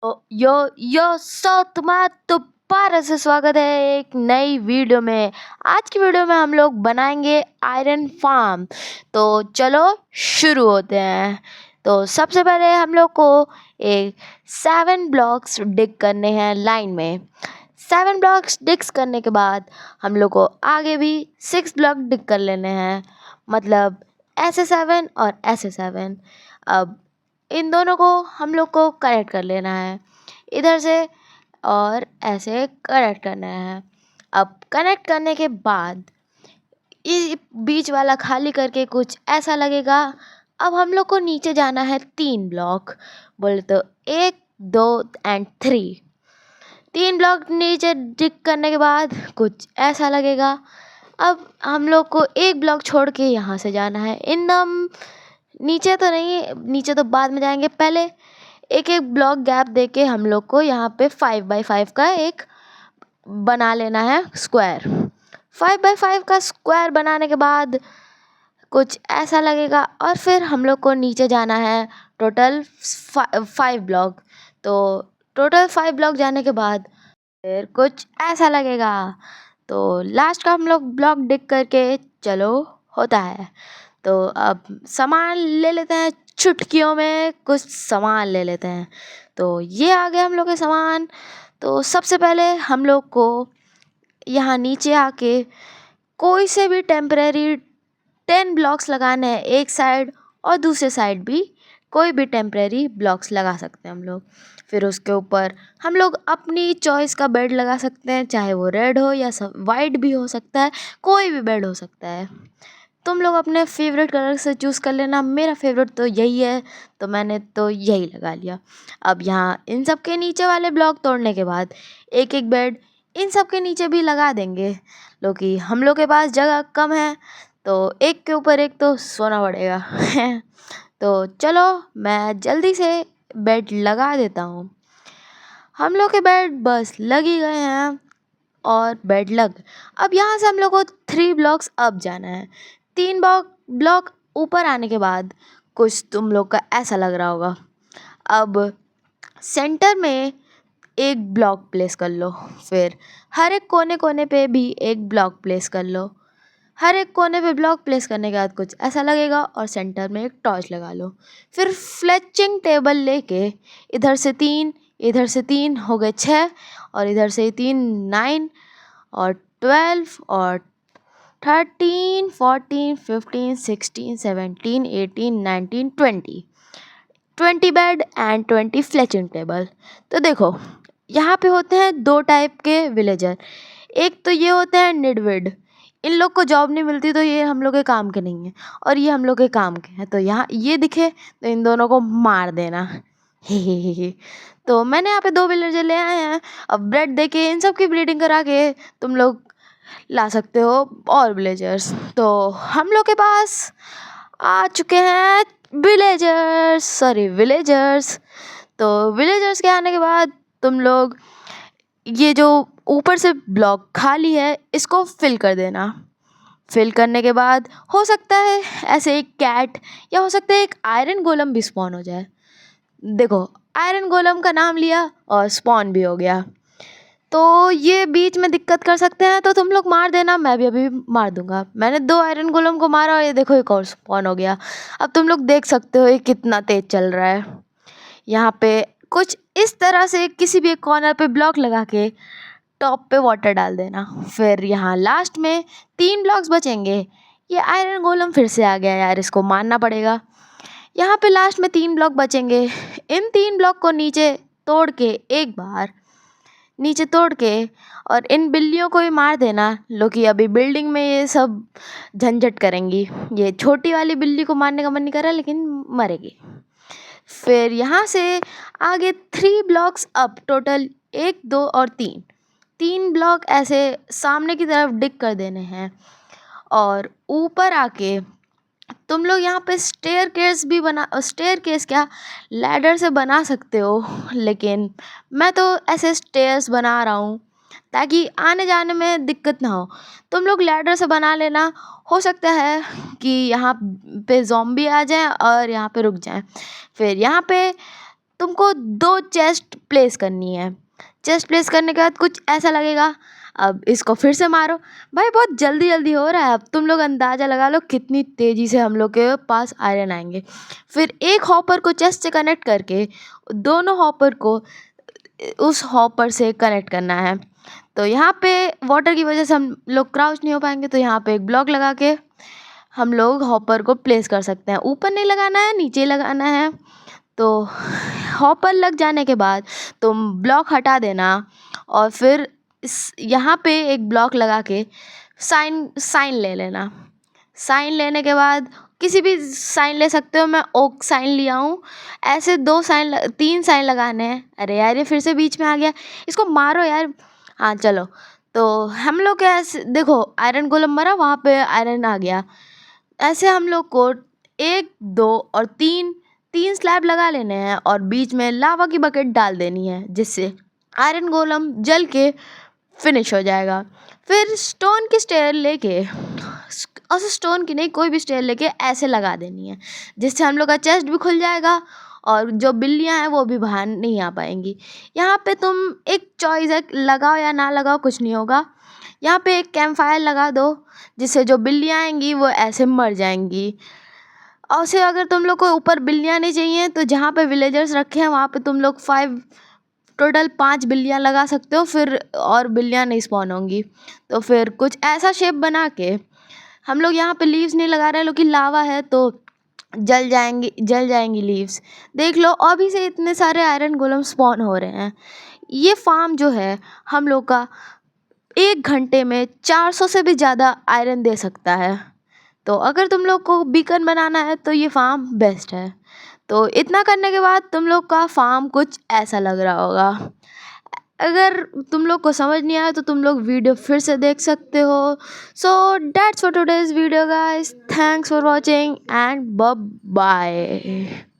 यो तुम्हारा दोबारा से स्वागत है एक नई वीडियो में। आज की वीडियो में हम लोग बनाएंगे आयरन फार्म। तो चलो शुरू होते हैं। तो सबसे पहले हम लोग को एक 7 ब्लॉक्स डिग करने हैं लाइन में। 7 ब्लॉक्स डिग्स करने के बाद हम लोग को आगे भी 6 ब्लॉक डिग कर लेने हैं, मतलब ऐसे 7 और ऐसे 7। अब इन दोनों को हम लोग को कनेक्ट कर लेना है इधर से, और ऐसे कनेक्ट करना है। अब कनेक्ट करने के बाद ये बीच वाला खाली करके कुछ ऐसा लगेगा। अब हम लोग को नीचे जाना है 3 ब्लॉक, बोले तो 1 2 एंड 3। 3 ब्लॉक नीचे डिग करने के बाद कुछ ऐसा लगेगा। अब हम लोग को एक ब्लॉक छोड़ के यहाँ से जाना है एकदम नीचे। तो नहीं, नीचे तो बाद में जाएंगे, पहले एक एक ब्लॉक गैप देके हम लोग को यहाँ पे 5x5 का एक बना लेना है स्क्वायर। 5x5 का स्क्वायर बनाने के बाद कुछ ऐसा लगेगा, और फिर हम लोग को नीचे जाना है टोटल 5 ब्लॉक। तो टोटल 5 ब्लॉक जाने के बाद फिर कुछ ऐसा लगेगा। तो लास्ट का हम लोग ब्लॉक डिग करके चलो होता है। तो अब सामान ले लेते हैं, चुटकियों में कुछ सामान ले लेते हैं। तो ये आ गए हम लोग के सामान। तो सबसे पहले हम लोग को यहाँ नीचे आके कोई से भी टेम्परेरी 10 ब्लॉक्स लगाने हैं एक साइड, और दूसरे साइड भी कोई भी टेम्परेरी ब्लॉक्स लगा सकते हैं हम लोग। फिर उसके ऊपर हम लोग अपनी चॉइस का बेड लगा सकते हैं, चाहे वो रेड हो या वाइट भी हो सकता है, कोई भी बेड हो सकता है। तुम लोग अपने फेवरेट कलर से चूज़ कर लेना। मेरा फेवरेट तो यही है, तो मैंने तो यही लगा लिया। अब यहाँ इन सब के नीचे वाले ब्लॉक तोड़ने के बाद एक एक बेड इन सब के नीचे भी लगा देंगे, क्योंकि हम लोग के पास जगह कम है, तो एक के ऊपर एक तो सोना पड़ेगा। तो चलो मैं जल्दी से बेड लगा देता हूँ। हम लोग के बेड बस लग ही गए हैं, और बेड लग। अब यहाँ से हम लोग को 3 ब्लॉक्स अब जाना है। 3 ब्लॉक ऊपर आने के बाद कुछ तुम लोग का ऐसा लग रहा होगा। अब सेंटर में एक ब्लॉक प्लेस कर लो, फिर हर एक कोने कोने पे भी एक ब्लॉक प्लेस कर लो। हर एक कोने पे ब्लॉक प्लेस करने के बाद कुछ ऐसा लगेगा, और सेंटर में एक टॉर्च लगा लो। फिर फ्लेचिंग टेबल लेके इधर से 3, इधर से 3 हो गए 6, और इधर से 3 9, और 12, और 13 14 15 16 17 18 19 20 बेड एंड 20 फ्लेचिंग टेबल। तो देखो यहाँ पे होते हैं 2 टाइप के विलेजर। एक तो ये होते हैं निडविड, इन लोग को जॉब नहीं मिलती, तो ये हम लोग के काम के नहीं है, और ये हम लोग के काम के हैं। तो यहाँ ये दिखे तो इन दोनों को मार देना। हे। तो मैंने यहाँ पे 2 विलेजर ले आए हैं। अब ब्रेड देके इन सब की ब्रीडिंग करा के तुम लोग ला सकते हो और विलेजर्स। तो हम लोग के पास आ चुके हैं विलेजर्स। तो विलेजर्स के आने के बाद तुम लोग ये जो ऊपर से ब्लॉक खाली है इसको फिल कर देना। फिल करने के बाद हो सकता है ऐसे एक कैट, या हो सकता है एक आयरन गोलम भी स्पॉन हो जाए। देखो आयरन गोलम का नाम लिया और स्पॉन भी हो गया, तो ये बीच में दिक्कत कर सकते हैं, तो तुम लोग मार देना, मैं भी अभी मार दूंगा। मैंने 2 आयरन गोलम को मारा, और ये देखो एक और स्पॉन हो गया। अब तुम लोग देख सकते हो ये कितना तेज चल रहा है। यहाँ पे कुछ इस तरह से किसी भी एक कॉर्नर पे ब्लॉक लगा के टॉप पे वाटर डाल देना। फिर यहाँ लास्ट में 3 ब्लॉक्स बचेंगे। ये आयरन गोलम फिर से आ गया यार, इसको मारना पड़ेगा। यहाँ पे लास्ट में 3 ब्लॉक बचेंगे। इन 3 ब्लॉक को नीचे तोड़ के एक बार नीचे तोड़ के, और इन बिल्लियों को भी मार देना। लो कि अभी बिल्डिंग में ये सब झंझट करेंगी। ये छोटी वाली बिल्ली को मारने का मन नहीं कर रहा, लेकिन मरेगी। फिर यहाँ से आगे 3 ब्लॉक्स अप, टोटल 1 2 और 3 ब्लॉक ऐसे सामने की तरफ डिग कर देने हैं। और ऊपर आके तुम लोग यहाँ पे स्टेयर केस क्या, लैडर से बना सकते हो, लेकिन मैं तो ऐसे स्टेयर्स बना रहा हूँ ताकि आने जाने में दिक्कत ना हो। तुम लोग लैडर से बना लेना। हो सकता है कि यहाँ पे ज़ॉम्बी आ जाए और यहाँ पे रुक जाएं। फिर यहाँ पे तुमको 2 चेस्ट प्लेस करनी है। चेस्ट प्लेस करने के बाद कुछ ऐसा लगेगा। अब इसको फिर से मारो। भाई बहुत जल्दी जल्दी हो रहा है। अब तुम लोग अंदाज़ा लगा लो कितनी तेज़ी से हम लोग के पास आयरन आएंगे। फिर एक हॉपर को चेस्ट से कनेक्ट करके दोनों हॉपर को उस हॉपर से कनेक्ट करना है। तो यहाँ पे वाटर की वजह से हम लोग क्राउच नहीं हो पाएंगे, तो यहाँ पे एक ब्लॉक लगा के हम लोग हॉपर को प्लेस कर सकते हैं। ऊपर नहीं लगाना है, नीचे लगाना है। तो हॉपर लग जाने के बाद तुम ब्लॉक हटा देना और फिर इस यहाँ पे एक ब्लॉक लगा के साइन साइन ले लेना। साइन लेने के बाद किसी भी साइन ले सकते हो। मैं ओक साइन लिया हूँ। ऐसे 2 साइन 3 साइन लगाने हैं। अरे यार, ये फिर से बीच में आ गया। इसको मारो यार। हाँ चलो। तो हम लोग ऐसे देखो, आयरन गोलम मरा, वहाँ पे आयरन आ गया। ऐसे हम लोग को 1 2 और 3 स्लैब लगा लेने हैं और बीच में लावा की बकेट डाल देनी है, जिससे आयरन गोलम जल के फिनिश हो जाएगा। फिर स्टोन की स्टेयर लेके, और स्टोन की नहीं, कोई भी स्टेयर लेके ऐसे लगा देनी है, जिससे हम लोग का चेस्ट भी खुल जाएगा और जो बिल्लियाँ हैं वो भी बाहर नहीं आ पाएंगी। यहाँ पे तुम एक चॉइस है, लगाओ या ना लगाओ कुछ नहीं होगा। यहाँ पे एक कैंप फायर लगा दो, जिससे जो बिल्लियाँ आएंगी वो ऐसे मर जाएंगी। और उसे अगर तुम लोग को ऊपर बिल्लियाँ नहीं चाहिए तो जहाँ पे विलेजर्स रखे हैं वहाँ पे तुम लोग 5 बिल्लियाँ लगा सकते हो, फिर और बिल्लियाँ नहीं स्पॉन होंगी। तो फिर कुछ ऐसा शेप बना के हम लोग यहाँ पे लीव्स नहीं लगा रहे हैं, क्योंकि लावा है तो जल जाएंगी लीव्स। देख लो अभी से इतने सारे आयरन गोलम स्पॉन हो रहे हैं। ये फार्म जो है हम लोग का 1 घंटे में 400 से भी ज़्यादा आयरन दे सकता है। तो अगर तुम लोग को बीकन बनाना है तो ये फार्म बेस्ट है। तो इतना करने के बाद तुम लोग का फार्म कुछ ऐसा लग रहा होगा। अगर तुम लोग को समझ नहीं आया तो तुम लोग वीडियो फिर से देख सकते हो। So that's for today's video guys. Thanks for watching and bye bye.